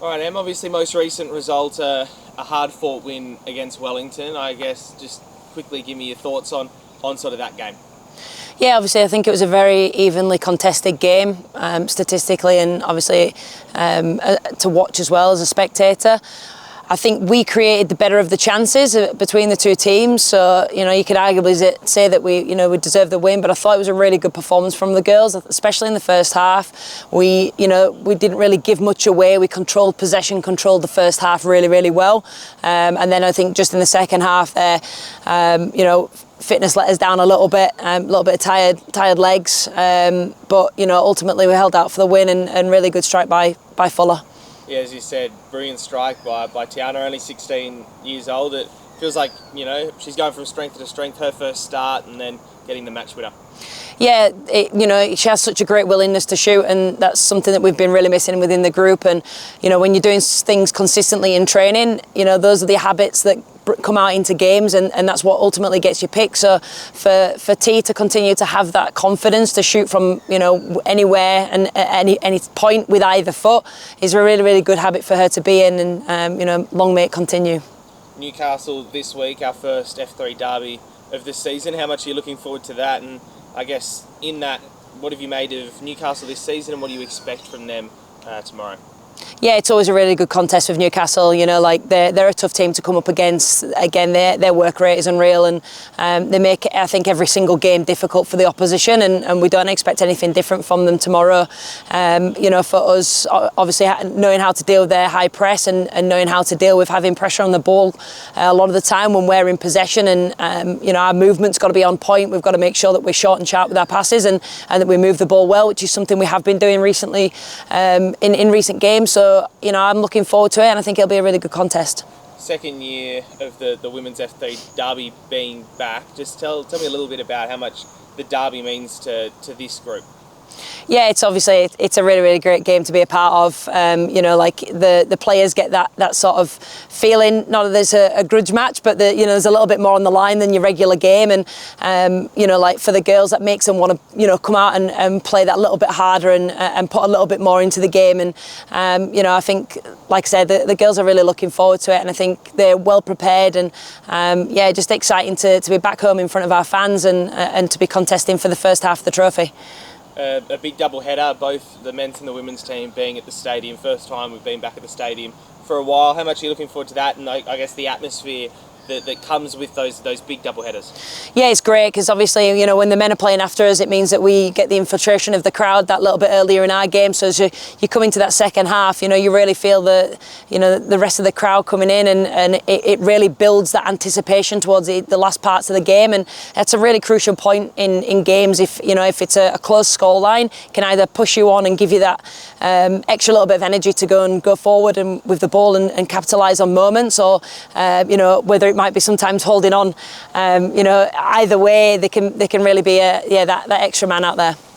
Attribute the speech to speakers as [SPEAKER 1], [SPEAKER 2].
[SPEAKER 1] All right, Em, obviously most recent result, a hard-fought win against Wellington. I guess just quickly give me your thoughts on sort of that game.
[SPEAKER 2] Yeah, obviously I think it was a very evenly contested game, statistically and obviously to watch as well as a spectator. I think we created the better of the chances between the two teams, so you could arguably say that we deserved the win, but I thought it was a really good performance from the girls, especially in the first half. We didn't really give much away. We controlled possession, controlled the first half really well, and then I think just in the second half there, fitness let us down a little bit of tired legs, but ultimately we held out for the win and really good strike by Fuller.
[SPEAKER 1] Yeah, as you said, brilliant strike by Tiana, only 16 years old. It feels like, she's going from strength to strength, her first start and then getting the match winner.
[SPEAKER 2] Yeah, she has such a great willingness to shoot, and that's something that we've been really missing within the group. And, when you're doing things consistently in training, those are the habits that come out into games, and that's what ultimately gets you picked. So for T to continue to have that confidence to shoot from anywhere and at any point with either foot is a really good habit for her to be in, and long may it continue.
[SPEAKER 1] Newcastle this week, our first F3 derby of the season. How much are you looking forward to that? And I guess in that, what have you made of Newcastle this season, and what do you expect from them tomorrow?
[SPEAKER 2] Yeah, it's always a really good contest with Newcastle. They're a tough team to come up against. Again, their work rate is unreal, and they make, I think, every single game difficult for the opposition, and we don't expect anything different from them tomorrow. For us, obviously knowing how to deal with their high press and knowing how to deal with having pressure on the ball a lot of the time when we're in possession, and our movement's got to be on point. We've got to make sure that we're short and sharp with our passes, and that we move the ball well, which is something we have been doing recently in recent games. So, I'm looking forward to it, and I think it'll be a really good contest.
[SPEAKER 1] Second year of the Women's F3 Derby being back. Just tell me a little bit about how much the Derby means to this group.
[SPEAKER 2] Yeah, it's a really great game to be a part of. The players get that sort of feeling, not that there's a grudge match, but there's a little bit more on the line than your regular game, and for the girls, that makes them want to come out and play that little bit harder and put a little bit more into the game. And I think, like I said, the girls are really looking forward to it, and I think they're well prepared, and just exciting to be back home in front of our fans and to be contesting for the first half of the trophy.
[SPEAKER 1] A big double-header, both the men's and the women's team being at the stadium. First time we've been back at the stadium for a while. How much are you looking forward to that, and I guess the atmosphere that comes with those big double headers?
[SPEAKER 2] Yeah, it's great because obviously when the men are playing after us, it means that we get the infiltration of the crowd that little bit earlier in our game. So as you come into that second half, you really feel the rest of the crowd coming in, and it really builds that anticipation towards the last parts of the game, and that's a really crucial point in games. If it's a close score line, can either push you on and give you that extra little bit of energy to go forward and with the ball and capitalise on moments, or whether it might be sometimes holding on. Either way, they can really be that extra man out there.